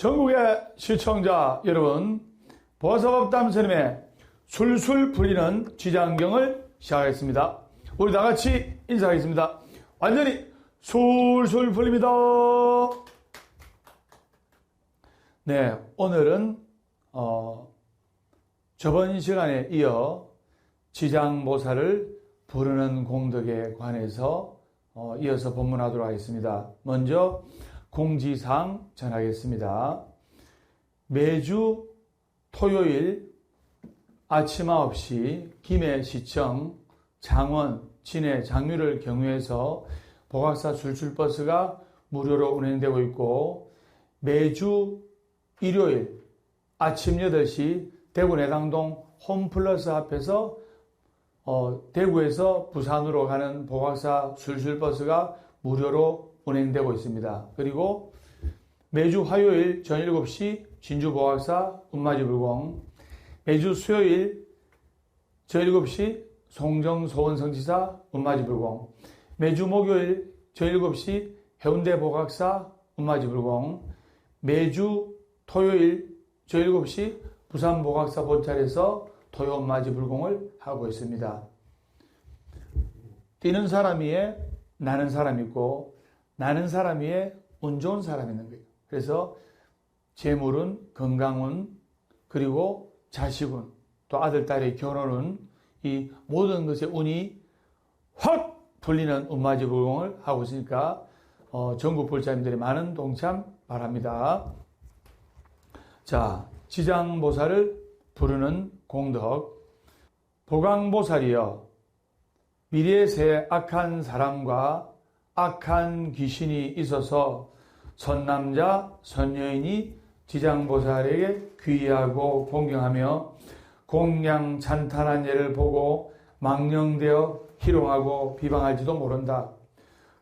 전국의 시청자 여러분, 보아사법담 스님의 술술 풀리는 지장경을 시작하겠습니다. 우리 다같이 인사하겠습니다. 완전히 술술 풀립니다. 네, 오늘은 저번 시간에 이어 지장보살을 부르는 공덕에 관해서 이어서 본문하도록 하겠습니다. 먼저 공지사항 전하겠습니다. 매주 토요일 아침 9시 김해시청 장원, 진해, 장유를 경유해서 보각사 술술버스가 무료로 운행되고 있고, 매주 일요일 아침 8시 대구 내당동 홈플러스 앞에서 대구에서 부산으로 가는 보각사 술술버스가 무료로 운행되고 있습니다. 그리고 매주 화요일 저녁 7시 진주 보각사 운마지불공, 매주 수요일 저녁 7시 송정 소원성지사 운마지불공, 매주 목요일 저녁 7시 해운대 보각사 운마지불공, 매주 토요일 저녁 7시 부산 보각사 본찰에서 토요 운마지불공을 하고 있습니다. 뛰는 사람 위에 나는 사람이 있고, 나는 사람 위에 운 좋은 사람이 있는 거예요. 그래서 재물운, 건강운, 그리고 자식운, 또 아들, 딸의 결혼운, 이 모든 것의 운이 확 풀리는 운마지불공을 하고 있으니까 전국 불자님들의 많은 동참 바랍니다. 자, 지장보살을 부르는 공덕. 보강보살이여, 미래의 새 악한 사람과 악한 귀신이 있어서 선남자, 선여인이 지장보살에게 귀의하고 공경하며 공양 찬탄한 예를 보고 망령되어 희롱하고 비방할지도 모른다.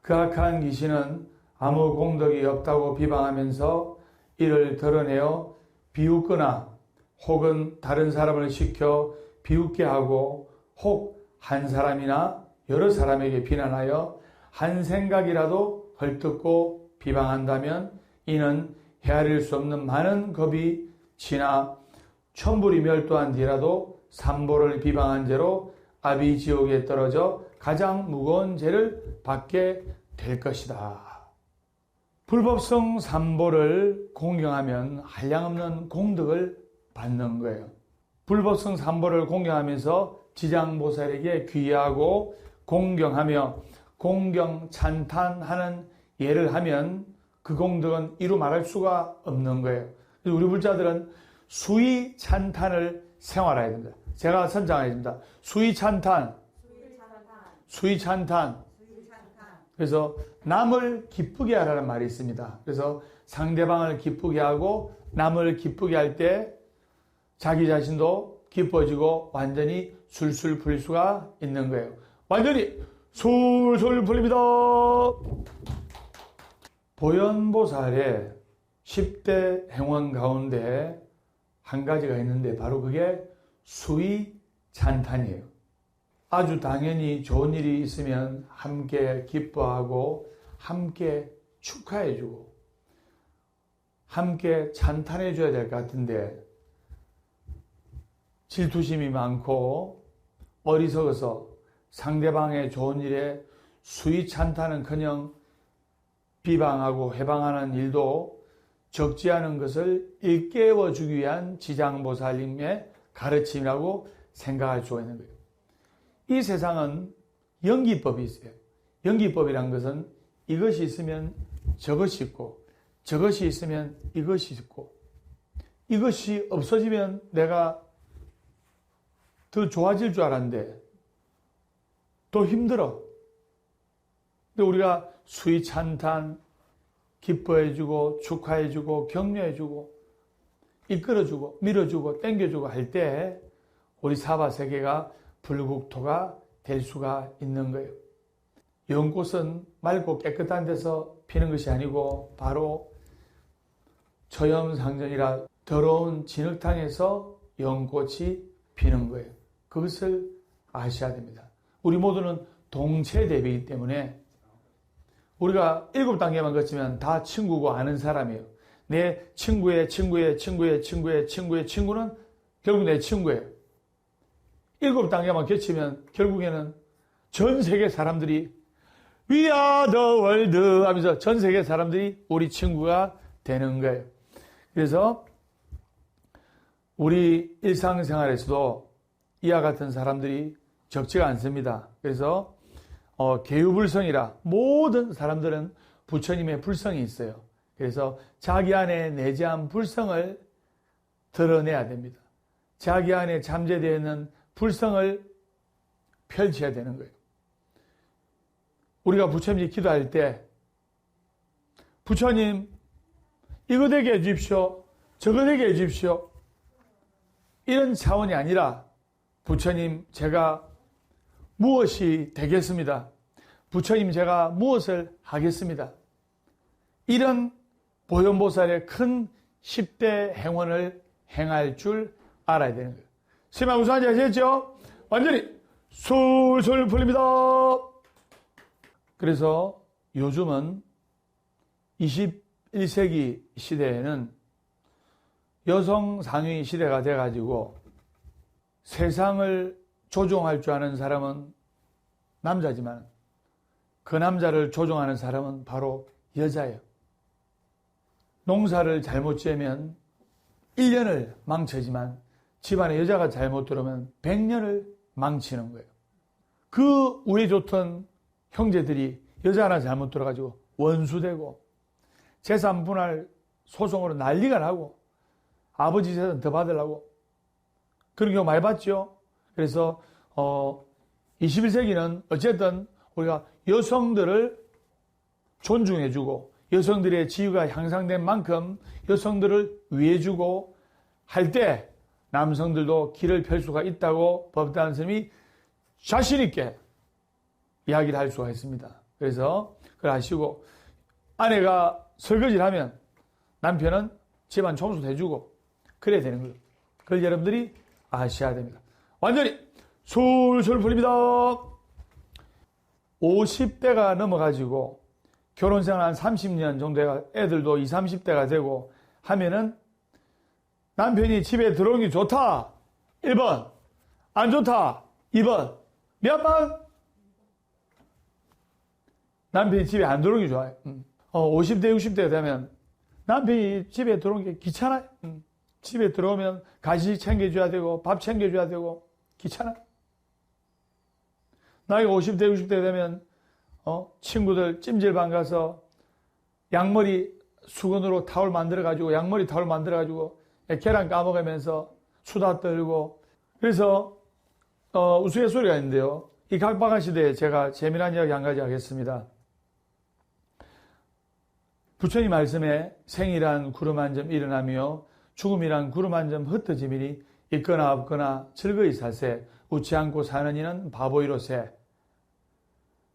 그 악한 귀신은 아무 공덕이 없다고 비방하면서 이를 드러내어 비웃거나 혹은 다른 사람을 시켜 비웃게 하고, 혹 한 사람이나 여러 사람에게 비난하여 한 생각이라도 헐뜯고 비방한다면 이는 헤아릴 수 없는 많은 겁이 지나 천불이 멸도한 뒤라도 삼보를 비방한 죄로 아비지옥에 떨어져 가장 무거운 죄를 받게 될 것이다. 불법성 삼보를 공경하면 한량없는 공덕을 받는 거예요. 불법성 삼보를 공경하면서 지장보살에게 귀의하고 공경하며 공경 찬탄하는 예를 하면 그 공덕은 이루 말할 수가 없는 거예요. 그래서 우리 불자들은 수의 찬탄을 생활해야 됩니다. 제가 선장하겠습니다. 수의 찬탄. 수의 찬탄. 그래서 남을 기쁘게 하라는 말이 있습니다. 그래서 상대방을 기쁘게 하고 남을 기쁘게 할 때 자기 자신도 기뻐지고 완전히 술술 풀릴 수가 있는 거예요. 완전히 술술 풀립니다. 보현보살의 10대 행원 가운데 한 가지가 있는데 바로 그게 수의 찬탄이에요. 아주 당연히 좋은 일이 있으면 함께 기뻐하고 함께 축하해주고 함께 찬탄해줘야 될 것 같은데, 질투심이 많고 어리석어서 상대방의 좋은 일에 수의 찬탄은커녕 비방하고 해방하는 일도 적지 않은 것을 일깨워주기 위한 지장보살님의 가르침이라고 생각할 수가 있는 거예요. 이 세상은 연기법이 있어요. 연기법이란 것은 이것이 있으면 저것이 있고, 저것이 있으면 이것이 있고, 이것이 없어지면 내가 더 좋아질 줄 알았는데 더 힘들어. 근데 우리가 수의 찬탄, 기뻐해주고 축하해주고 격려해주고 이끌어주고 밀어주고 땡겨주고 할 때 우리 사바세계가 불국토가 될 수가 있는 거예요. 연꽃은 맑고 깨끗한 데서 피는 것이 아니고 바로 처염상전이라 더러운 진흙탕에서 연꽃이 피는 거예요. 그것을 아셔야 됩니다. 우리 모두는 동체대비이기 때문에 우리가 7단계만 거치면 다 친구고 아는 사람이에요. 내 친구의 친구의 친구의 친구의 친구의 친구는 결국 내 친구예요. 7단계만 겹치면 결국에는 전 세계 사람들이 We are the world 하면서 전 세계 사람들이 우리 친구가 되는 거예요. 그래서 우리 일상생활에서도 이와 같은 사람들이 적지가 않습니다. 그래서 계유불성이라 모든 사람들은 부처님의 불성이 있어요. 그래서 자기 안에 내재한 불성을 드러내야 됩니다. 자기 안에 잠재되어 있는 불성을 펼쳐야 되는 거예요. 우리가 부처님께 기도할 때 부처님 이거 되게 해주십시오. 저거 되게 해주십시오. 이런 차원이 아니라 부처님 제가 무엇이 되겠습니다. 부처님 제가 무엇을 하겠습니다. 이런 보현보살의 큰 10대 행원을 행할 줄 알아야 되는 거예요. 스마 무슨 말인지 아시겠죠? 완전히 술술 풀립니다. 그래서 요즘은 21세기 시대에는 여성 상위 시대가 돼가지고 세상을 조종할 줄 아는 사람은 남자지만 그 남자를 조종하는 사람은 바로 여자예요. 농사를 잘못 지으면 1년을 망치지만 집안에 여자가 잘못 들어오면 100년을 망치는 거예요. 그 우애 좋던 형제들이 여자 하나 잘못 들어가지고 원수되고 재산 분할 소송으로 난리가 나고 아버지 재산 더 받으려고 그런 경우 많이 봤죠. 그래서 21세기는 어쨌든 우리가 여성들을 존중해주고 여성들의 지위가 향상된 만큼 여성들을 위해주고 할 때 남성들도 길을 펼 수가 있다고 법단 스님이 자신 있게 이야기를 할 수가 있습니다. 그래서 그걸 아시고 아내가 설거지를 하면 남편은 집안 청소도 해주고 그래야 되는 거예요. 그걸 여러분들이 아셔야 됩니다. 완전히 술술 풀립니다. 50대가 넘어가지고 결혼생활 한 30년 정도가 애들도 20, 30대가 되고 하면은 남편이 집에 들어오는 게 좋다. 1번. 안 좋다. 2번. 몇 번? 남편이 집에 안 들어오는 게 좋아요. 50대, 60대가 되면 남편이 집에 들어오는 게 귀찮아요. 집에 들어오면 간식 챙겨줘야 되고 밥 챙겨줘야 되고 귀찮아요. 나이가 50대, 60대 되면 친구들 찜질방 가서 양머리 수건으로 타올 만들어가지고 양머리 타올 만들어가지고 계란 까먹으면서 수다 떨고 그래서 우스갯소리가 있는데요. 이 각박한 시대에 제가 재미난 이야기 한 가지 하겠습니다. 부처님 말씀에 생이란 구름 한 점 일어나며 죽음이란 구름 한 점 흩어짐이니 있거나 없거나 즐거이 사세 웃지 않고 사는 이는 바보이로세.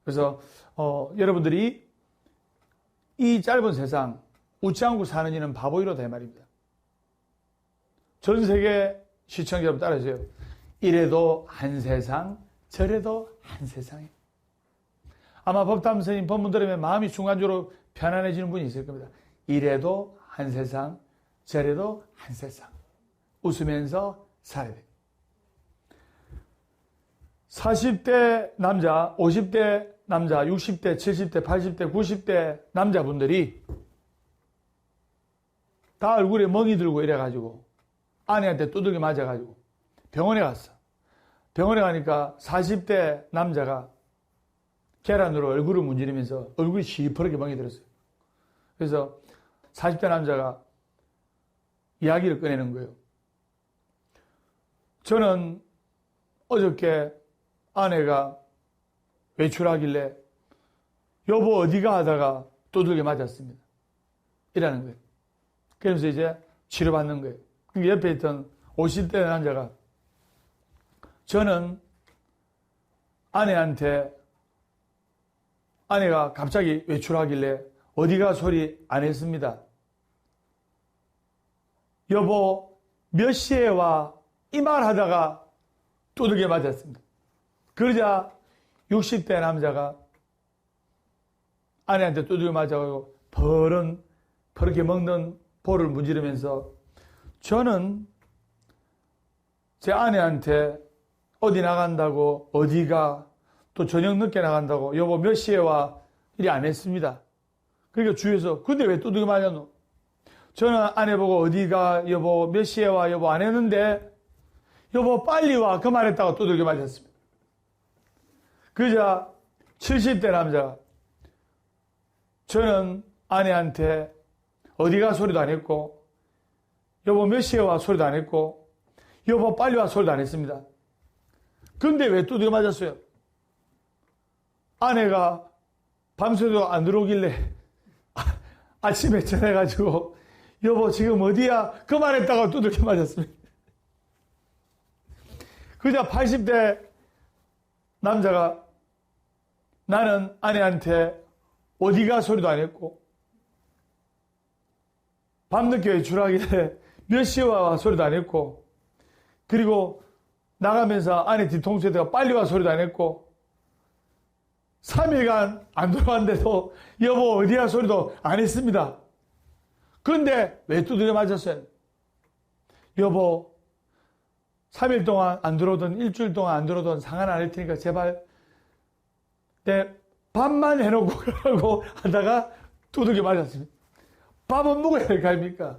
그래서 여러분들이 이 짧은 세상 웃지 않고 사는 이는 바보이로다 이 말입니다. 전 세계 시청자 여러분 따라하세요. 이래도 한 세상 저래도 한 세상에. 아마 법담 스님 법문 들으면 마음이 순간적으로 편안해지는 분이 있을 겁니다. 이래도 한 세상 저래도 한 세상. 웃으면서 살아야 돼요. 40대 남자, 50대 남자, 60대, 70대, 80대, 90대 남자분들이 다 얼굴에 멍이 들고 이래가지고 아내한테 두들겨 맞아가지고 병원에 갔어. 병원에 가니까 40대 남자가 계란으로 얼굴을 문지르면서 얼굴이 시퍼렇게 멍이 들었어요. 그래서 40대 남자가 이야기를 꺼내는 거예요. 저는 어저께 아내가 외출하길래 여보 어디가 하다가 두들겨 맞았습니다. 이라는 거예요. 그러면서 이제 치료받는 거예요. 그러니까 옆에 있던 50대 남자가 저는 아내가 갑자기 외출하길래 어디가 소리 안 했습니다. 여보 몇 시에 와? 이 말 하다가 두들겨 맞았습니다. 그러자 60대 남자가 아내한테 두들겨 맞아가지고 버럭게 먹는 볼을 문지르면서 저는 제 아내한테 어디 나간다고, 어디가, 또 저녁 늦게 나간다고, 여보 몇 시에 와, 이리 안 했습니다. 그러니까 주위에서 근데 왜 두들겨 맞았노? 저는 아내 보고 어디가, 여보 몇 시에 와, 여보 안 했는데, 여보 빨리 와, 그 말했다가 두들겨 맞았습니다. 그자 70대 남자가 저는 아내한테 어디가 소리도 안 했고, 여보 몇 시에 와 소리도 안 했고, 여보 빨리 와 소리도 안 했습니다. 근데 왜 두들겨 맞았어요? 아내가 밤새도 안 들어오길래 아침에 전화해가지고 여보 지금 어디야? 그 말했다가 두들겨 맞았습니다. 그자 80대 남자가 나는 아내한테 어디가 소리도 안 했고 밤늦게 주라길래 몇 시에 와 소리도 안 했고 그리고 나가면서 아내 뒤통수에 대가 빨리 와 소리도 안 했고 3일간 안 돌아왔는데도 여보 어디야 소리도 안 했습니다. 그런데 왜 두드려 맞았어요? 여보 3일 동안 안 들어오든 일주일 동안 안 들어오든 상관 안 할 테니까 제발 내 밥만 해놓고 가라고 하다가 두들겨 맞았습니다. 밥은 먹어야 할 거 아닙니까?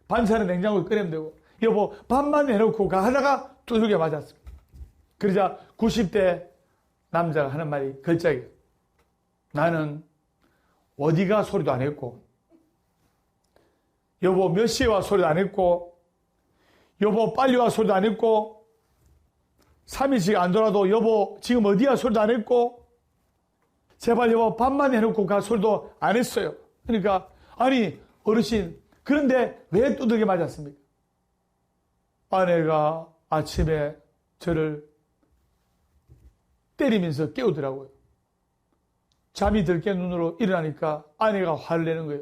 반찬은 냉장고에 끓이면 되고 여보 밥만 해놓고 가 하다가 두들겨 맞았습니다. 그러자 90대 남자가 하는 말이 걸작이에요. 나는 어디가 소리도 안 했고 여보 몇 시에 와 소리도 안 했고 여보 빨리 와 소리도 안 했고 3일씩 안 돌아도 여보 지금 어디야 소리도 안 했고 제발 여보 밥만 해놓고 가 소리도 안 했어요. 그러니까 아니 어르신 그런데 왜 두들겨 맞았습니까? 아내가 아침에 저를 때리면서 깨우더라고요. 잠이 들게 눈으로 일어나니까 아내가 화를 내는 거예요.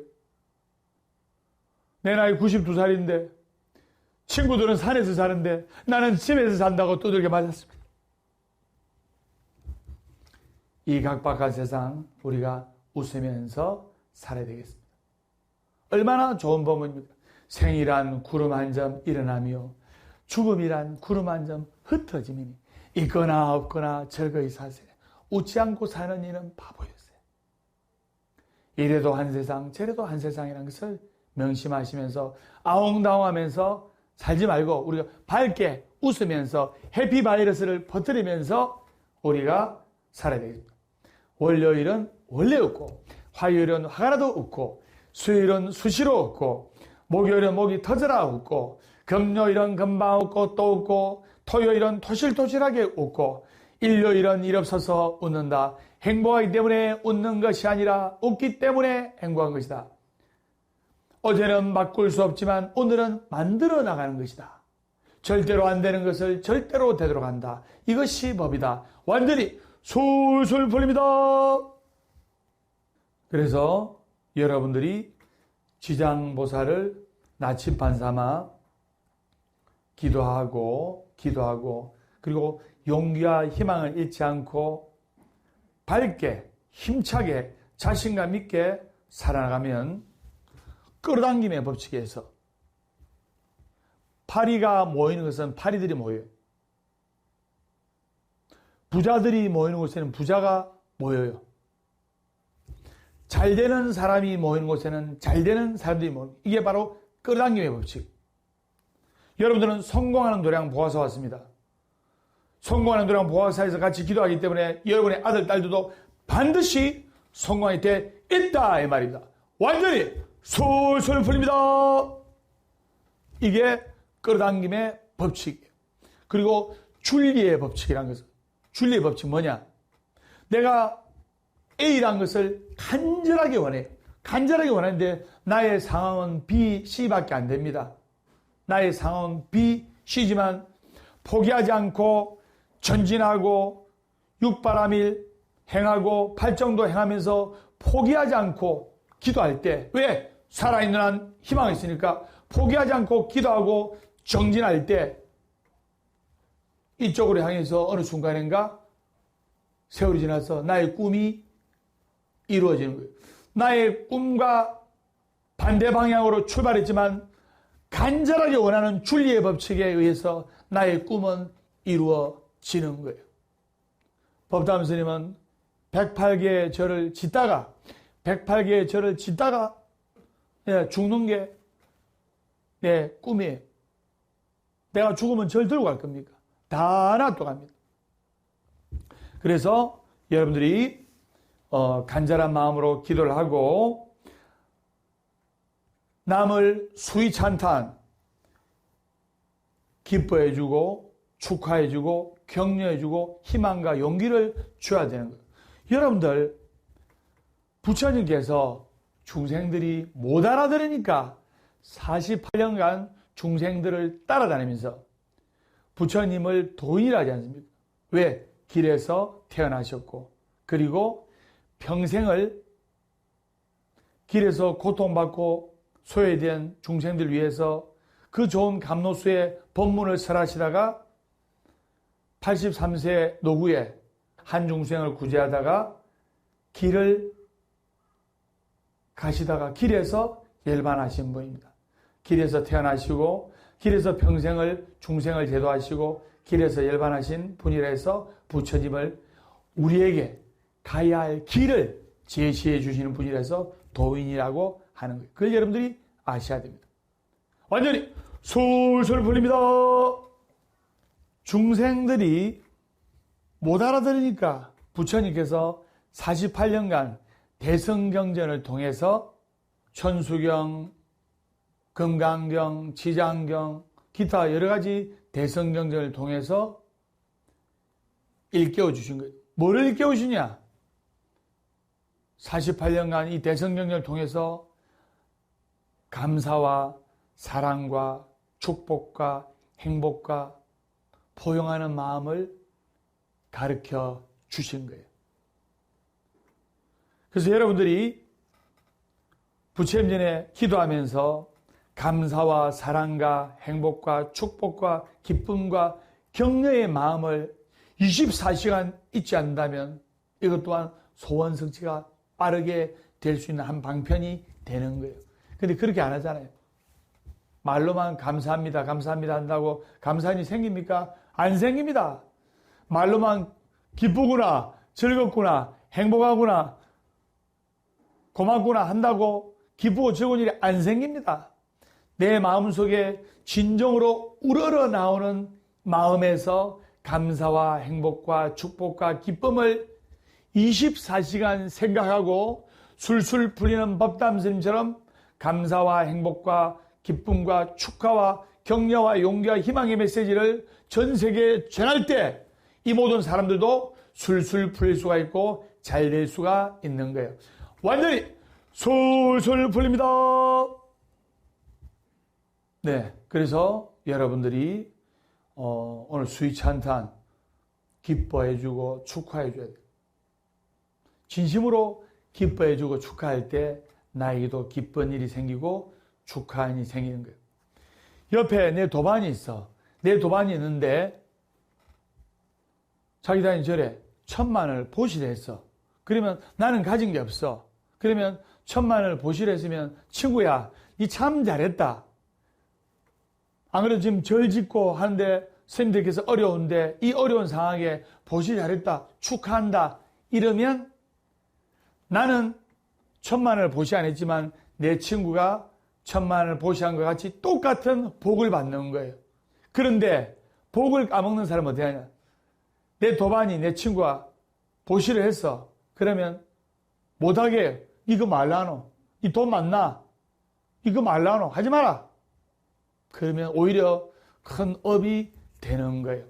내 나이 92살인데 친구들은 산에서 사는데 나는 집에서 산다고 두들겨 맞았습니다. 이 각박한 세상 우리가 웃으면서 살아야 되겠습니다. 얼마나 좋은 법문입니까? 생이란 구름 한 점 일어나며 죽음이란 구름 한 점 흩어짐이니 있거나 없거나 즐거이 사세. 웃지 않고 사는 이는 바보였어요. 이래도 한 세상 저래도 한 세상이라는 것을 명심하시면서 아웅다웅하면서 살지 말고 우리가 밝게 웃으면서 해피바이러스를 퍼뜨리면서 우리가 살아야 되겠습니다. 월요일은 원래 웃고 화요일은 화가 나도 웃고 수요일은 수시로 웃고 목요일은 목이 터져라 웃고 금요일은 금방 웃고 또 웃고 토요일은 토실토실하게 웃고 일요일은 일 없어서 웃는다. 행복하기 때문에 웃는 것이 아니라 웃기 때문에 행복한 것이다. 어제는 바꿀 수 없지만 오늘은 만들어 나가는 것이다. 절대로 안 되는 것을 절대로 되도록 한다. 이것이 법이다. 완전히 술술 풀립니다. 그래서 여러분들이 지장보살을 나침반 삼아 기도하고 그리고 용기와 희망을 잃지 않고 밝게 힘차게 자신감 있게 살아나가면 끌어당김의 법칙에서 파리가 모이는 것은 파리들이 모여요. 부자들이 모이는 곳에는 부자가 모여요. 잘 되는 사람이 모이는 곳에는 잘 되는 사람들이 모여요. 이게 바로 끌어당김의 법칙. 여러분들은 성공하는 도량 보아서 왔습니다. 성공하는 도량 보아사에서 같이 기도하기 때문에 여러분의 아들, 딸들도 반드시 성공하게 돼 있다 이 말입니다. 완전히 솔솔 풀립니다. 이게 끌어당김의 법칙이에요. 그리고 줄리의 법칙이라는 것은 줄리의 법칙 뭐냐? 내가 A라는 것을 간절하게 원해요. 간절하게 원하는데 나의 상황은 B, C밖에 안 됩니다. 나의 상황은 B, C지만 포기하지 않고 전진하고 육바라밀 행하고 팔정도 행하면서 포기하지 않고 기도할 때 왜? 살아있는 한 희망이 있으니까 포기하지 않고 기도하고 정진할 때 이쪽으로 향해서 어느 순간인가 세월이 지나서 나의 꿈이 이루어지는 거예요. 나의 꿈과 반대 방향으로 출발했지만 간절하게 원하는 진리의 법칙에 의해서 나의 꿈은 이루어지는 거예요. 법담 스님은 108개의 절을 짓다가 108개의 절을 짓다가 죽는 게 내 꿈이에요. 내가 죽으면 절 들고 갈 겁니까? 다 놔둬갑니다. 그래서 여러분들이 간절한 마음으로 기도를 하고 남을 수위 찬탄 기뻐해주고 축하해주고 격려해주고 희망과 용기를 줘야 되는 거예요. 여러분들 부처님께서 중생들이 못 알아들으니까 48년간 중생들을 따라다니면서 부처님을 도인이라 하지 않습니까? 왜? 길에서 태어나셨고 그리고 평생을 길에서 고통받고 소외된 중생들 위해서 그 좋은 감로수의 법문을 설하시다가 83세 노구에 한 중생을 구제하다가 길을 가시다가 길에서 열반하신 분입니다. 길에서 태어나시고 길에서 평생을 중생을 제도하시고 길에서 열반하신 분이라 해서 부처님을 우리에게 가야 할 길을 제시해 주시는 분이라서 도인이라고 하는 거예요. 그걸 여러분들이 아셔야 됩니다. 완전히 솔솔 풀립니다. 중생들이 못 알아들으니까 부처님께서 48년간 대성경전을 통해서 천수경, 금강경, 지장경, 기타 여러 가지 대성경전을 통해서 일깨워 주신 거예요. 뭐를 일깨워 주냐? 48년간 이 대성경전을 통해서 감사와 사랑과 축복과 행복과 포용하는 마음을 가르쳐 주신 거예요. 그래서 여러분들이 부처님전에 기도하면서 감사와 사랑과 행복과 축복과 기쁨과 격려의 마음을 24시간 잊지 않는다면 이것 또한 소원 성취가 빠르게 될 수 있는 한 방편이 되는 거예요. 근데 그렇게 안 하잖아요. 말로만 감사합니다, 감사합니다 한다고 감사함이 생깁니까? 안 생깁니다. 말로만 기쁘구나, 즐겁구나, 행복하구나, 고맙구나 한다고 기쁘고 즐거운 일이 안 생깁니다. 내 마음속에 진정으로 우러러 나오는 마음에서 감사와 행복과 축복과 기쁨을 24시간 생각하고 술술 풀리는 법담스님처럼 감사와 행복과 기쁨과 축하와 격려와 용기와 희망의 메시지를 전 세계에 전할 때 이 모든 사람들도 술술 풀릴 수가 있고 잘 될 수가 있는 거예요. 완전히 술술 풀립니다. 네, 그래서 여러분들이 오늘 수위찬탄 기뻐해주고 축하해줘야 돼요. 진심으로 기뻐해주고 축하할 때 나에게도 기쁜 일이 생기고 축하한 일이 생기는 거예요. 옆에 내 도반이 있어. 내 도반이 있는데 자기 다니 절에 1000만을 보시래 했어. 그러면 나는 가진 게 없어. 그러면 1000만을 보시래 했으면 친구야, 니 참 잘했다. 안 그래도 지금 절 짓고 하는데 스님들께서 어려운데 이 어려운 상황에 보시 잘했다. 축하한다. 이러면 나는 1000만을 보시 안 했지만 내 친구가 1000만을 보시한 것 같이 똑같은 복을 받는 거예요. 그런데 복을 까먹는 사람은 어떻게 하냐? 내 도반이 내 친구가 보시를 했어. 그러면 못하게 이거 말라노. 이 돈 많나? 이거 말라노. 하지 마라. 그러면 오히려 큰 업이 되는 거예요.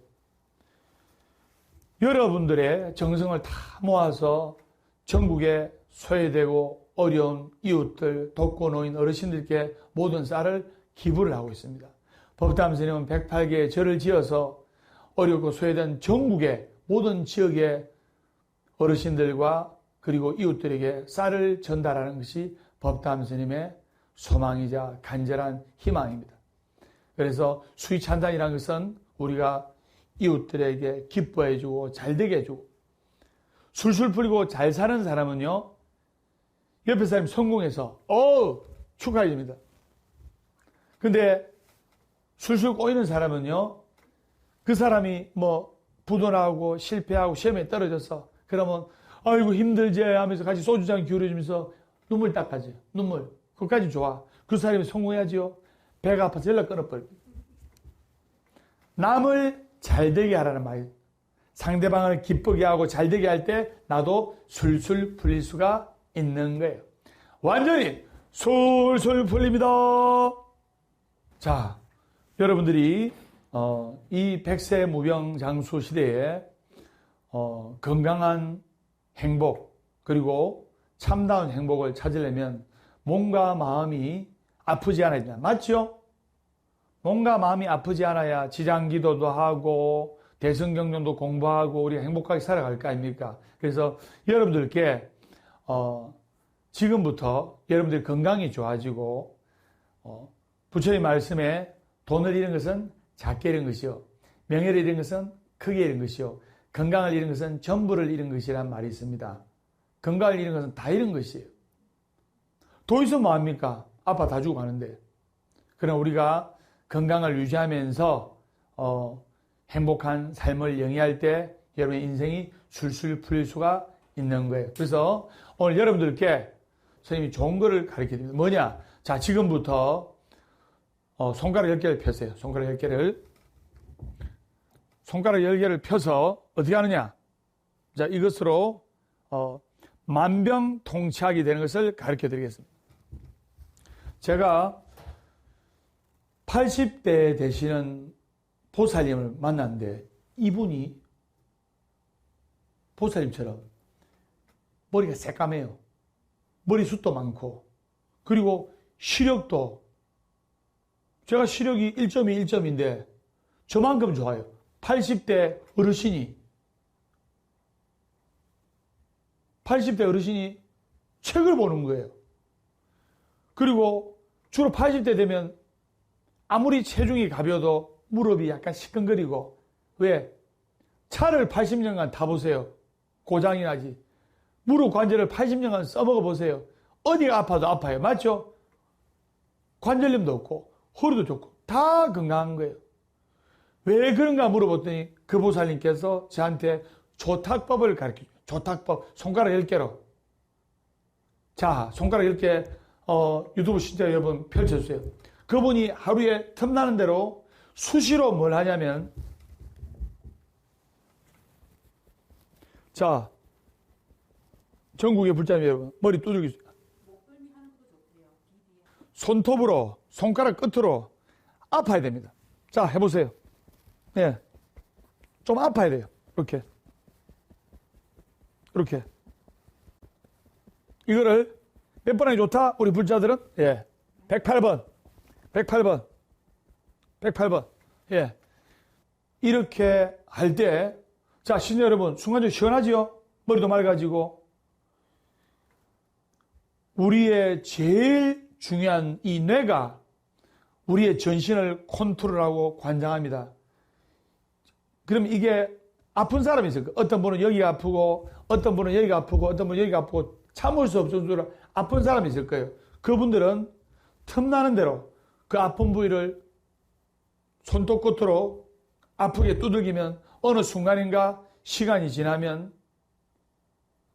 여러분들의 정성을 다 모아서 전국에 소외되고 어려운 이웃들, 돕고 노인 어르신들께 모든 쌀을 기부를 하고 있습니다. 법담 스님은 108개의 절을 지어서 어렵고 소외된 전국의 모든 지역의 어르신들과 그리고 이웃들에게 쌀을 전달하는 것이 법담 스님의 소망이자 간절한 희망입니다. 그래서 수위찬탄이라는 것은 우리가 이웃들에게 기뻐해주고 잘되게 해주고 술술 풀리고 잘 사는 사람은요, 옆에 사람이 성공해서 축하드립니다. 근데 술술 꼬이는 사람은요, 그 사람이 뭐 부도나고 실패하고 시험에 떨어져서 그러면 아이고 힘들지 하면서 같이 소주잔 기울여주면서 눈물 닦아줘요. 눈물. 그것까지 좋아. 그 사람이 성공해야지요. 배가 아파서 연락 끊어버려. 남을 잘되게 하라는 말이에요. 상대방을 기쁘게 하고 잘되게 할 때 나도 술술 풀릴 수가 있는 거예요. 완전히 술술 풀립니다. 자, 여러분들이 이 백세 무병장수 시대에 건강한 행복 그리고 참다운 행복을 찾으려면 몸과 마음이 아프지 않아야 된다. 맞죠? 몸과 마음이 아프지 않아야 지장기도도 하고 대성경전도 공부하고 우리가 행복하게 살아갈 거 아닙니까? 그래서 여러분들께 지금부터 여러분들이 건강이 좋아지고 부처의 말씀에 돈을 잃은 것은 작게 잃은 것이요, 명예를 잃은 것은 크게 잃은 것이요, 건강을 잃은 것은 전부를 잃은 것이란 말이 있습니다. 건강을 잃은 것은 다 잃은 것이에요. 돈 있으면 뭐합니까? 아파 다 주고 가는데. 그러나 우리가 건강을 유지하면서 행복한 삶을 영위할 때 여러분의 인생이 술술 풀릴 수가 있는 거예요. 그래서 오늘 여러분들께 선생님이 좋은 거를 가르쳐 드립니다. 뭐냐? 자, 지금부터 손가락 10개를 펴세요. 손가락 10개를 펴서 어떻게 하느냐? 자, 이것으로 만병통치약이 되는 것을 가르쳐 드리겠습니다. 제가 80대 되시는 보살님을 만났는데 이분이 보살님처럼 머리가 새까매요. 머리숱도 많고 그리고 시력도, 제가 시력이 1점이 1점인데 저만큼 좋아요. 80대 어르신이 책을 보는 거예요. 그리고 주로 80대 되면 아무리 체중이 가벼워도 무릎이 약간 시큰거리고, 왜? 차를 80년간 타보세요. 고장이 나지. 무릎 관절을 80년간 써먹어 보세요. 어디가 아파도 아파요. 맞죠? 관절염도 없고 허리도 좋고 다 건강한 거예요. 왜 그런가 물어봤더니 그 보살님께서 저한테 조탁법을 가르쳐줘요. 조탁법. 손가락 10개로. 자, 손가락 10개 유튜브 시청자 여러분 펼쳐주세요. 그분이 하루에 틈나는 대로 수시로 뭘 하냐면, 자, 전국의 불자님 여러분, 머리 두들기세요. 손톱으로, 손가락 끝으로 아파야 됩니다. 자, 해보세요. 예. 좀 아파야 돼요. 이렇게. 이렇게. 이거를 몇 번 하기 좋다? 우리 불자들은? 예. 108번. 108번. 108번. 예. 이렇게 할 때, 자, 시청자 여러분, 순간적으로 시원하지요? 머리도 맑아지고. 우리의 제일 중요한 이 뇌가 우리의 전신을 컨트롤하고 관장합니다. 그럼 이게 아픈 사람이 있을 거예요. 어떤 분은 여기가 아프고, 어떤 분은 여기가 아프고, 어떤 분은 여기가 아프고, 참을 수 없을 정도로 아픈 사람이 있을 거예요. 그분들은 틈나는 대로 그 아픈 부위를 손톱 끝으로 아프게 두들기면 어느 순간인가 시간이 지나면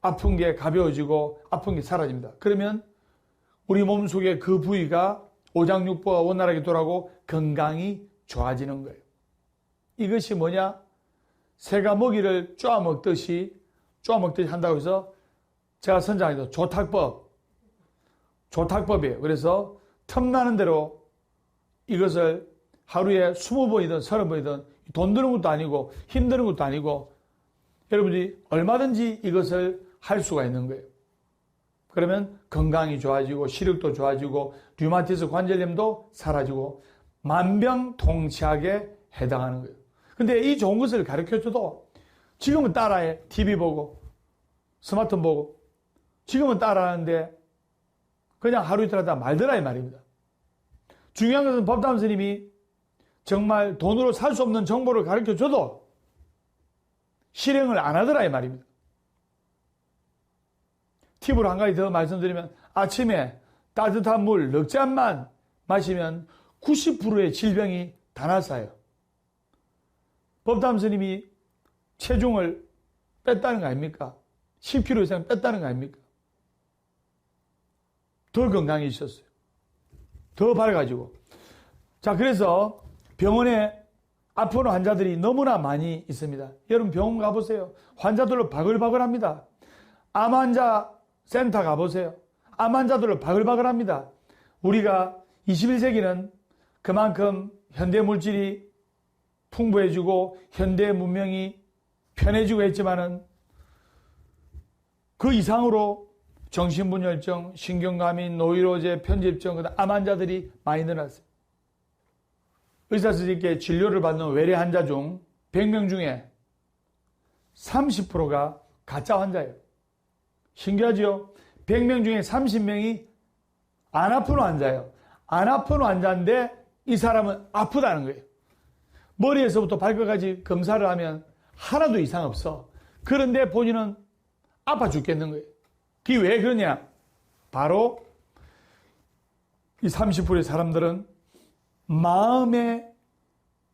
아픈 게 가벼워지고 아픈 게 사라집니다. 그러면 우리 몸속에 그 부위가 오장육부가 원활하게 돌아가고 건강이 좋아지는 거예요. 이것이 뭐냐? 새가 먹이를 쪼아먹듯이 한다고 해서 제가 선장해서 조탁법이에요. 그래서 틈나는 대로 이것을 하루에 20번이든 30번이든 돈 드는 것도 아니고 힘드는 것도 아니고 여러분들이 얼마든지 이것을 할 수가 있는 거예요. 그러면 건강이 좋아지고 시력도 좋아지고 류마티스 관절염도 사라지고 만병통치약에 해당하는 거예요. 근데 이 좋은 것을 가르쳐줘도 지금은 따라해. TV 보고 스마트폰 보고 지금은 따라하는데 그냥 하루 이틀 하다 말더라 이 말입니다. 중요한 것은 법담 스님이 정말 돈으로 살 수 없는 정보를 가르쳐줘도 실행을 안 하더라 이 말입니다. 팁으로 한 가지 더 말씀드리면 아침에 따뜻한 물 넉 잔만 마시면 90%의 질병이 다 낫어요. 법담 스님이 체중을 뺐다는 거 아닙니까? 10kg 이상 뺐다는 거 아닙니까? 더 건강해지셨어요. 더 밝아지고. 자, 그래서 병원에 아픈 환자들이 너무나 많이 있습니다. 여러분 병원 가보세요. 환자들로 바글바글합니다. 암 환자 센터 가보세요. 암 환자들로 바글바글합니다. 우리가 21세기는 그만큼 현대 물질이 풍부해지고 현대 문명이 편해지고 했지만은 그 이상으로 정신분열증, 신경과민, 노이로제, 편집증, 암 환자들이 많이 늘어났어요. 의사 선생님께 진료를 받는 외래 환자 중 100명 중에 30%가 가짜 환자예요. 신기하죠? 100명 중에 30명이 안 아픈 환자예요. 안 아픈 환자인데 이 사람은 아프다는 거예요. 머리에서부터 발끝까지 검사를 하면 하나도 이상 없어. 그런데 본인은 아파 죽겠는 거예요. 그게 왜 그러냐? 바로 이 30%의 사람들은 마음의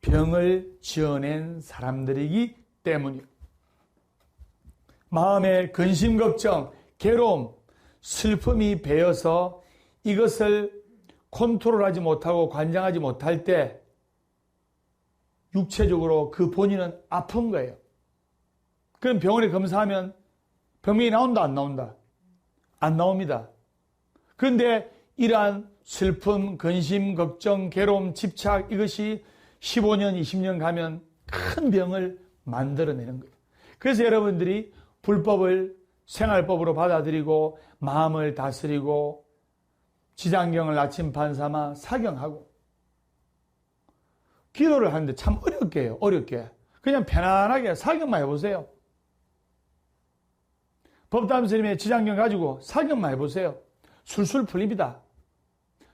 병을 지어낸 사람들이기 때문이에요. 마음의 근심, 걱정, 괴로움, 슬픔이 배어서 이것을 컨트롤하지 못하고 관장하지 못할 때 육체적으로 그 본인은 아픈 거예요. 그럼 병원에 검사하면 병명이 나온다, 안 나온다? 안 나옵니다. 그런데 이러한 슬픔, 근심, 걱정, 괴로움, 집착 이것이 15년, 20년 가면 큰 병을 만들어내는 거예요. 그래서 여러분들이 불법을 생활법으로 받아들이고 마음을 다스리고 지장경을 나침반 삼아 사경하고 기도를 하는데 참 어렵게 해요. 어렵게. 그냥 편안하게 사경만 해보세요. 법담 스님의 지장경 가지고 사경만 해보세요. 술술 풀립니다.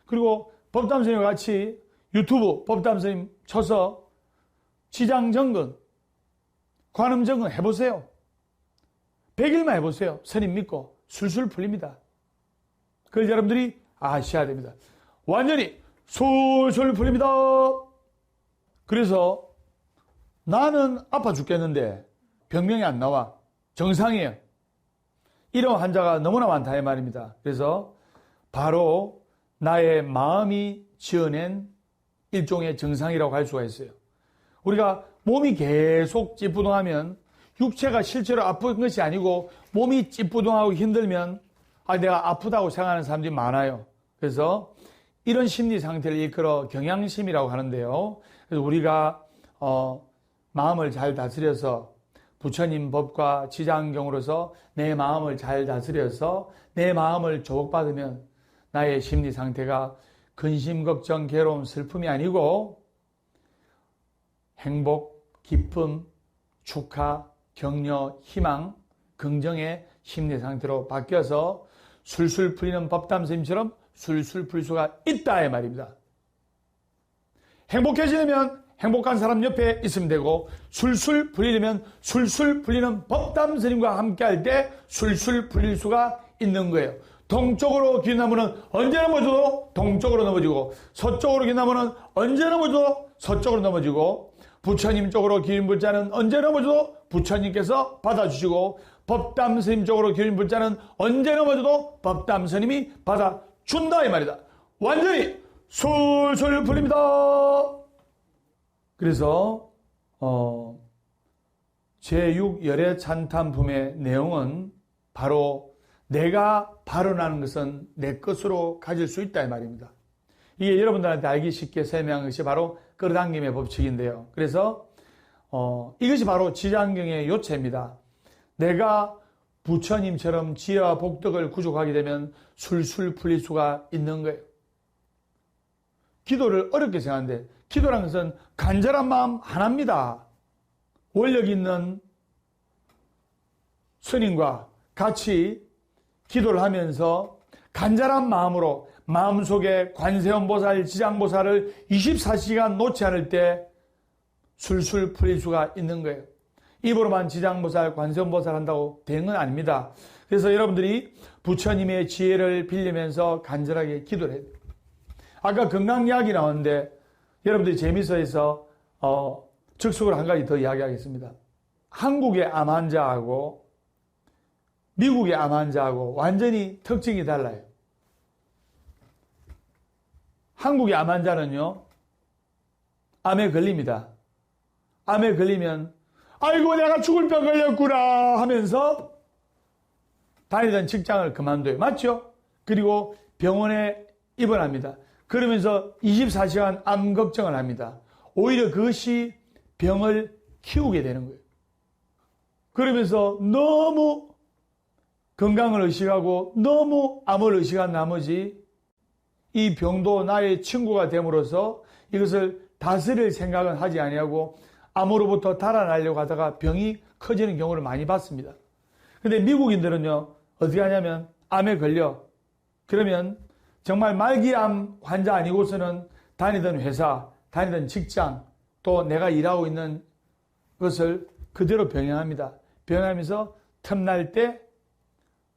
그리고 법담 스님과 같이 유튜브 법담 스님 쳐서 지장정근, 관음정근 해보세요. 100일만 해보세요. 스님 믿고 술술 풀립니다. 그걸 여러분들이 아셔야 됩니다. 완전히 술술 풀립니다. 그래서 나는 아파 죽겠는데 병명이 안 나와. 정상이에요. 이런 환자가 너무나 많다 이 말입니다. 그래서 바로 나의 마음이 지어낸 일종의 증상이라고 할 수가 있어요. 우리가 몸이 계속 찌뿌둥하면 육체가 실제로 아픈 것이 아니고 몸이 찌뿌둥하고 힘들면 내가 아프다고 생각하는 사람들이 많아요. 그래서 이런 심리 상태를 일컬어 경향심이라고 하는데요. 그래서 우리가 마음을 잘 다스려서 부처님 법과 지장경으로서 내 마음을 잘 다스려서 내 마음을 조복받으면 나의 심리 상태가 근심, 걱정, 괴로움, 슬픔이 아니고 행복, 기쁨, 축하, 격려, 희망, 긍정의 심리 상태로 바뀌어서 술술 풀리는 법담 스님처럼 술술 풀 수가 있다 이 말입니다. 행복해지려면 행복한 사람 옆에 있으면 되고 술술 풀리려면 술술 풀리는 법담 스님과 함께 할 때 술술 풀릴 수가 있는 거예요. 동쪽으로 기나무는 언제 넘어져도 동쪽으로 넘어지고 서쪽으로 기나무는 언제 넘어져도 서쪽으로 넘어지고 부처님 쪽으로 기운 불자는 언제 넘어져도 부처님께서 받아주시고 법담 스님 쪽으로 기운 불자는 언제 넘어져도 법담 스님이 받아준다 이 말이다. 완전히 술술 풀립니다. 그래서 제6열애찬탄품의 내용은 바로 내가 발언하는 것은 내 것으로 가질 수 있다 이 말입니다. 이게 여러분들한테 알기 쉽게 설명한 것이 바로 끌어당김의 법칙인데요. 그래서 이것이 바로 지장경의 요체입니다. 내가 부처님처럼 지혜와 복덕을 구족하게 되면 술술 풀릴 수가 있는 거예요. 기도를 어렵게 생각하는데 기도라는 것은 간절한 마음 하나입니다. 원력 있는 스님과 같이 기도를 하면서 간절한 마음으로 마음속에 관세음보살, 지장보살을 24시간 놓지 않을 때 술술 풀릴 수가 있는 거예요. 입으로만 지장보살, 관세음보살 한다고 되는 건 아닙니다. 그래서 여러분들이 부처님의 지혜를 빌리면서 간절하게 기도를 해야 돼요. 아까 건강 이야기 나왔는데 여러분들이 재미있어서 즉석으로 한 가지 더 이야기하겠습니다. 한국의 암 환자하고 미국의 암 환자하고 완전히 특징이 달라요. 한국의 암 환자는요, 암에 걸립니다. 암에 걸리면 아이고 내가 죽을 병 걸렸구나 하면서 다니던 직장을 그만둬요. 맞죠? 그리고 병원에 입원합니다. 그러면서 24시간 암 걱정을 합니다. 오히려 그것이 병을 키우게 되는 거예요. 그러면서 너무 건강을 의식하고 너무 암을 의식한 나머지 이 병도 나의 친구가 됨으로써 이것을 다스릴 생각은 하지 아니하고 암으로부터 달아나려고 하다가 병이 커지는 경우를 많이 봤습니다. 근데 미국인들은요, 어떻게 하냐면 암에 걸려. 그러면 정말 말기암 환자 아니고서는 다니던 회사, 다니던 직장, 또 내가 일하고 있는 것을 그대로 병행합니다. 병행하면서 틈날 때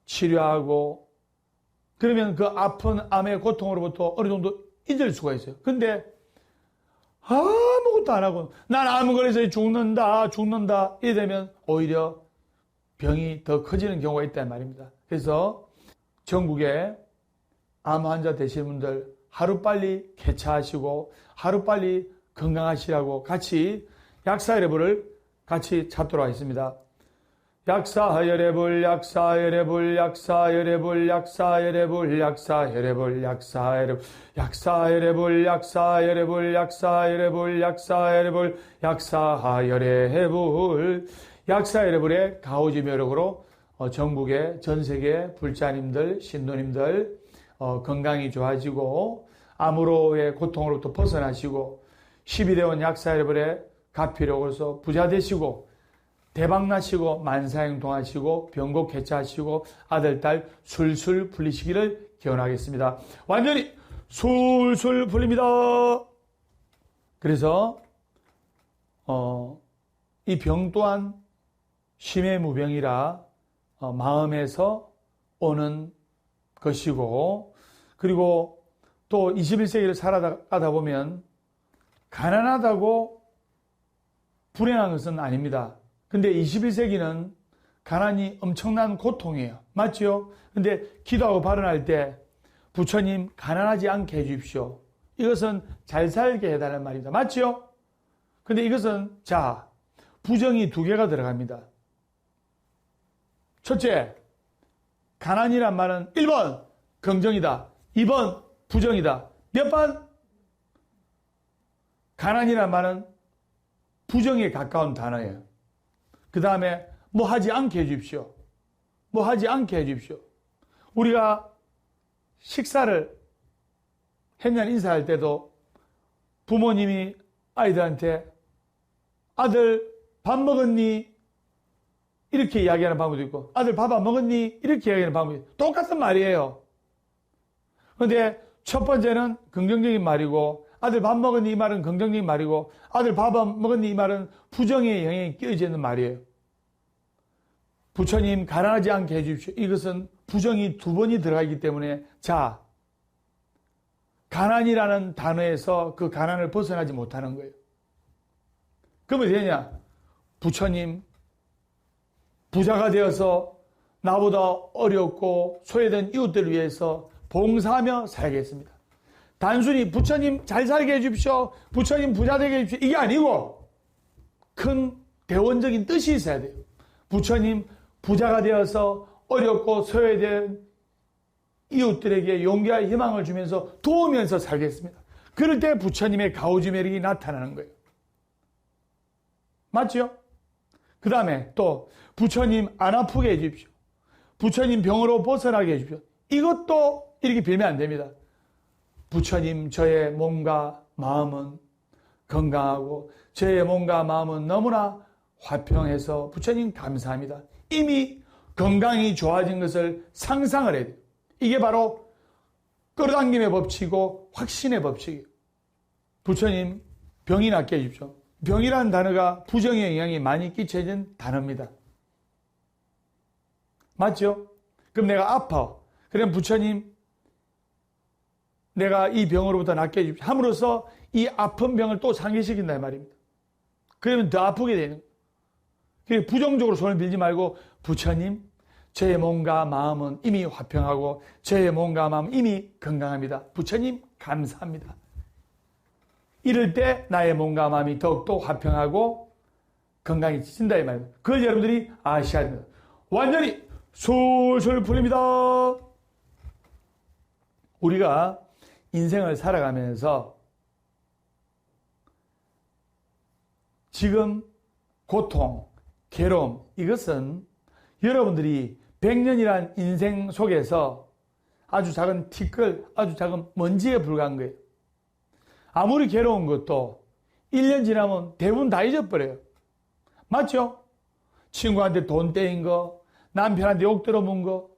치료하고, 그러면 그 아픈 암의 고통으로부터 어느 정도 잊을 수가 있어요. 근데 아무것도 안 하고 난 암 걸려서 죽는다 이래 되면 오히려 병이 더 커지는 경우가 있단 말입니다. 그래서 전국에 암 환자 되시는 분들 하루빨리 쾌차하시고 하루빨리 건강하시라고 같이 약사여러분을 같이 찾도록 하겠습니다. 약사여러분 약사여러분 약사여러분 약사여러분 약사여러분 약사여러분 약사여러분 약사여러분 약사여러분 약사여러분 약사여러분 약사여러분의 가오지묘력으로 전국의 전세계 불자님들 신도님들 건강이 좋아지고 암으로의 고통으로부터 벗어나시고 12대원 약사여러분의 가피력으로서 부자 되시고 대박나시고 만사행동하시고 병고 쾌차하시고 아들, 딸 술술 풀리시기를 기원하겠습니다. 완전히 술술 풀립니다. 그래서 이 병 또한 심해무병이라 마음에서 오는 것이고, 그리고 또 21세기를 살아가다 보면 가난하다고 불행한 것은 아닙니다. 근데 21세기는 가난이 엄청난 고통이에요. 맞죠? 근데 기도하고 발언할 때 부처님 가난하지 않게 해주십시오. 이것은 잘 살게 해달라는 말입니다. 맞죠? 근데 이것은 부정이 두 개가 들어갑니다. 첫째, 가난이란 말은 1번 긍정이다. 2번 부정이다. 몇 번? 가난이란 말은 부정에 가까운 단어예요. 그 다음에 뭐 하지 않게 해주십시오. 뭐 하지 않게 해주십시오. 우리가 식사를 했냐 인사할 때도 부모님이 아이들한테 아들 밥 먹었니? 이렇게 이야기하는 방법도 있고 아들 밥 안 먹었니? 이렇게 이야기하는 방법이 있고 똑같은 말이에요. 그런데 첫 번째는 긍정적인 말이고 아들 밥 먹었니? 이 말은 긍정적인 말이고 아들 밥 안 먹었니? 이 말은 부정의 영향이 끼어져 있는 말이에요. 부처님 가난하지 않게 해주십시오. 이것은 부정이 두 번이 들어가기 때문에 가난이라는 단어에서 그 가난을 벗어나지 못하는 거예요. 그러면 되냐? 부처님 부자가 되어서 나보다 어렵고 소외된 이웃들을 위해서 봉사하며 살겠습니다. 단순히 부처님 잘 살게 해주십시오. 부처님 부자 되게 해주십시오. 이게 아니고 큰 대원적인 뜻이 있어야 돼요. 부처님 부자가 되어서 어렵고 소외된 이웃들에게 용기와 희망을 주면서 도우면서 살겠습니다. 그럴 때 부처님의 가오지 매력이 나타나는 거예요. 맞죠? 그 다음에 또 부처님 안 아프게 해주십시오. 부처님 병으로 벗어나게 해주십시오. 이것도 이렇게 빌면 안 됩니다. 부처님 저의 몸과 마음은 건강하고 저의 몸과 마음은 너무나 화평해서 부처님 감사합니다. 이미 건강이 좋아진 것을 상상을 해야 돼요. 이게 바로 끌어당김의 법칙이고 확신의 법칙이에요. 부처님 병이 낫게 해주십시오. 병이라는 단어가 부정의 영향이 많이 끼쳐진 단어입니다. 맞죠? 그럼 내가 아파. 그럼 부처님, 내가 이 병으로부터 낫게 해주십시오. 함으로써 이 아픈 병을 또 상기시킨다 이 말입니다. 그러면 더 아프게 되는 거예요. 부정적으로 손을 빌지 말고 부처님, 저의 몸과 마음은 이미 화평하고 저의 몸과 마음은 이미 건강합니다. 부처님 감사합니다. 이럴 때 나의 몸과 마음이 더욱더 화평하고 건강해진다 이 말입니다. 그걸 여러분들이 아셔야 됩니다. 완전히 솔솔 풀립니다. 우리가 인생을 살아가면서 지금 고통, 괴로움, 이것은 여러분들이 100년이란 인생 속에서 아주 작은 티끌, 아주 작은 먼지에 불과한 거예요. 아무리 괴로운 것도 1년 지나면 대부분 다 잊어버려요. 맞죠? 친구한테 돈 떼인 거, 남편한테 욕 들어본 거,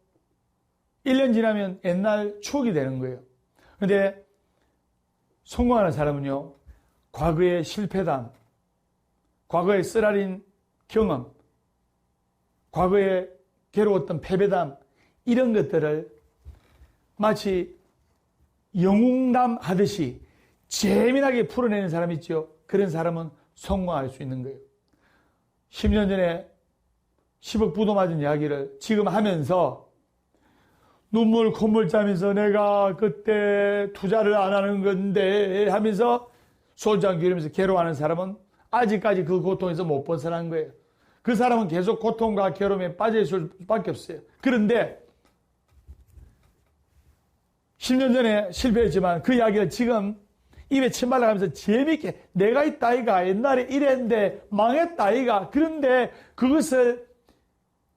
1년 지나면 옛날 추억이 되는 거예요. 그런데 성공하는 사람은요, 과거의 실패담, 과거의 쓰라린 경험, 과거에 괴로웠던 패배담, 이런 것들을 마치 영웅담 하듯이 재미나게 풀어내는 사람 있죠. 그런 사람은 성공할 수 있는 거예요. 10년 전에 10억 부도 맞은 이야기를 지금 하면서 눈물 콧물 짜면서 내가 그때 투자를 안 하는 건데 하면서 솔장 기르면서 괴로워하는 사람은 아직까지 그 고통에서 못 벗어난 거예요. 그 사람은 계속 고통과 괴로움에 빠져있을 수밖에 없어요. 그런데 10년 전에 실패했지만 그 이야기를 지금 입에 침 발라가면서 재밌게 내가 있다 아이가 옛날에 이랬는데 망했다 아이가 그런데 그것을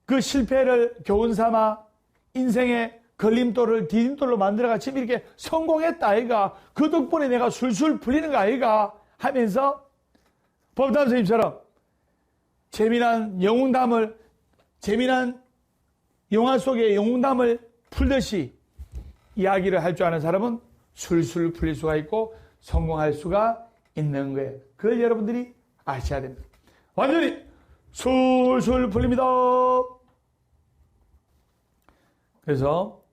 그 실패를 교훈 삼아 인생의 걸림돌을 디딤돌로 만들어가 지금 이렇게 성공했다 아이가 그 덕분에 내가 술술 풀리는 거 아이가 하면서 법담 선생님처럼 재미난 영웅담을 재미난 영화 속의 영웅담을 풀듯이 이야기를 할 줄 아는 사람은 술술 풀릴 수가 있고 성공할 수가 있는 거예요. 그걸 여러분들이 아셔야 됩니다. 완전히 술술 풀립니다. 그래서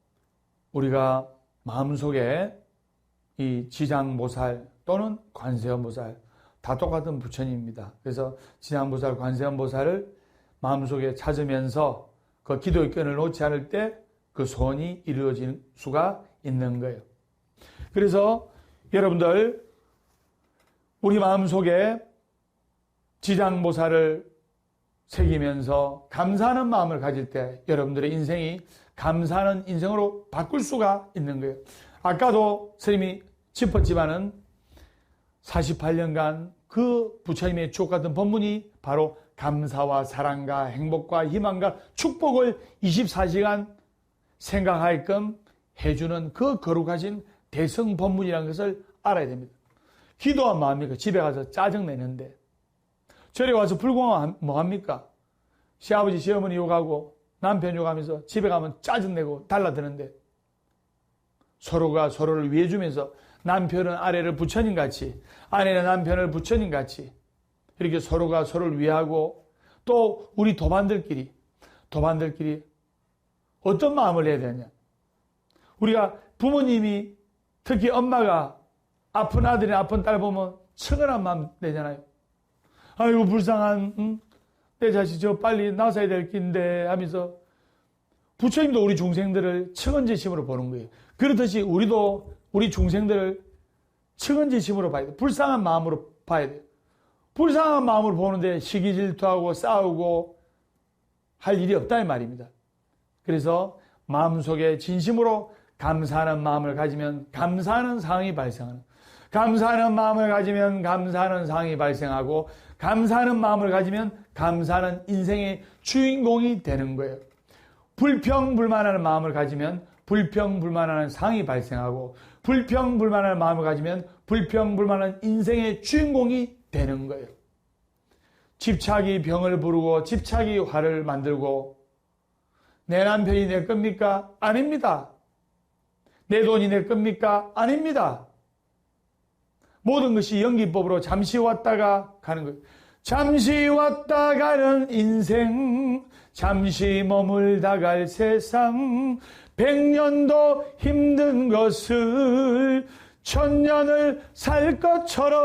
우리가 마음속에 이 지장보살 또는 관세음보살 다 똑같은 부처님입니다. 그래서 지장보살, 관세음보살을 마음속에 찾으면서 그 기도의 끈을 놓지 않을 때 그 소원이 이루어질 수가 있는 거예요. 그래서 여러분들 우리 마음속에 지장보살을 새기면서 감사하는 마음을 가질 때 여러분들의 인생이 감사하는 인생으로 바꿀 수가 있는 거예요. 아까도 스님이 짚었지만은 48년간 그 부처님의 주옥 같은 법문이 바로 감사와 사랑과 행복과 희망과 축복을 24시간 생각하게끔 해주는 그 거룩하신 대성 법문이라는 것을 알아야 됩니다. 기도한 마음이니까 집에 가서 짜증내는데 절에 와서 불공하면 뭐합니까? 시아버지 시어머니 욕하고 남편 욕하면서 집에 가면 짜증내고 달라드는데 서로가 서로를 위해주면서 남편은 아내를 부처님같이 아내는 남편을 부처님같이 이렇게 서로가 서로를 위하고 또 우리 도반들끼리 어떤 마음을 해야 되냐. 우리가 부모님이 특히 엄마가 아픈 아들이나 아픈 딸 보면 측은한 마음 내잖아요. 아이고 불쌍한 내 자식 저 빨리 나서야 될 낀데 하면서 부처님도 우리 중생들을 측은지심으로 보는 거예요. 그렇듯이 우리도 우리 중생들을 측은지심으로 봐야 돼요. 불쌍한 마음으로 봐야 돼요. 불쌍한 마음으로 보는데 시기질투하고 싸우고 할 일이 없다 이 말입니다. 그래서 마음속에 진심으로 감사하는 마음을 가지면 감사하는 상황이 발생하는 감사하는 마음을 가지면 감사하는 상황이 발생하고 감사하는 마음을 가지면 감사하는 인생의 주인공이 되는 거예요. 불평불만하는 마음을 가지면 불평불만하는 상황이 발생하고 불평불만하는 마음을 가지면 불평불만한 인생의 주인공이 되는 거예요. 집착이 병을 부르고 집착이 화를 만들고 내 남편이 내 겁니까? 아닙니다. 내 돈이 내 겁니까? 아닙니다. 모든 것이 연기법으로 잠시 왔다가 가는 거예요. 잠시 왔다 가는 인생 잠시 머물다 갈 세상 100년도 힘든 것을 1000년을 살 것처럼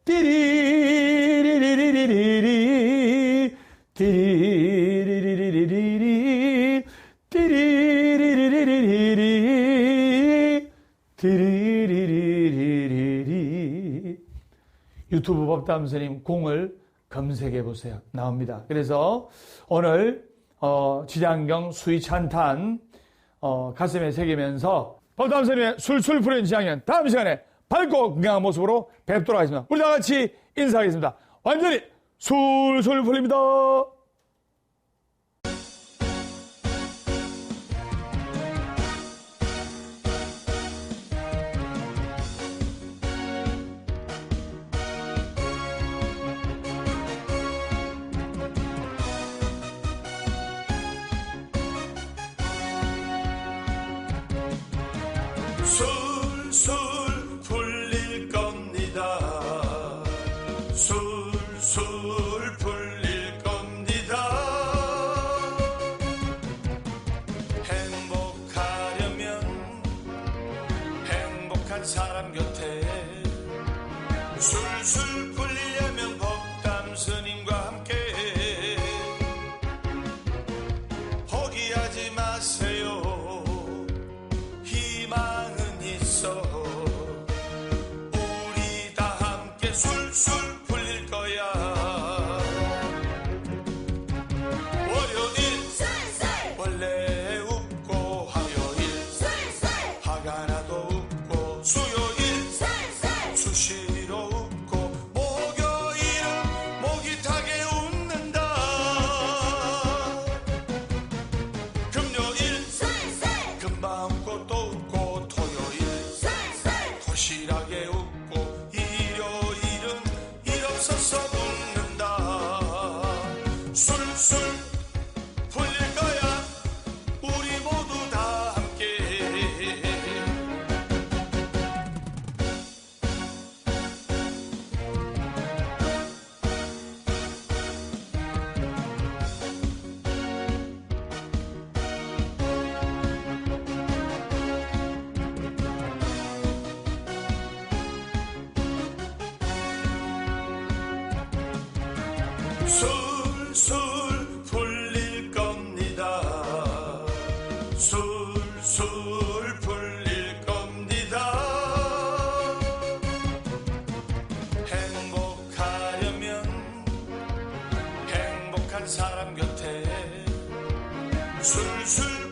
띠리리리리리리 띠리리리리리리 띠리리리리리리 띠리리리리리 유튜브 법담스님 공을 검색해 보세요. 나옵니다. 그래서 오늘 지장경 수위찬탄 가슴에 새기면서 법담스님의 술술 풀린 지장경 다음 시간에 밝고 건강한 모습으로 뵙도록 하겠습니다. 우리 다 같이 인사하겠습니다. 완전히 술술 풀립니다. 술술 풀릴 겁니다. 술술 풀릴 겁니다. 행복하려면 행복한 사람 곁에 술술 풀리려면 법담 스님과 함께 포기하지 마세요. 우리 다 함께 술술 풀릴 거야. 월요일 술술 원래 웃고 화요일 술술 화가 나도 웃고 수요일 술술 수시로 웃고 목요일은 목이 타게 웃는다. 금요일 술술 금방 웃고 또 웃고 도시락에 웃고 일요일은 일 없어서 웃는다. 술술 풀릴 거야. 우리 모두 다 함께. 술술 풀릴 겁니다. 술술 풀릴 겁니다. 행복하려면 행복한 사람 곁에 술술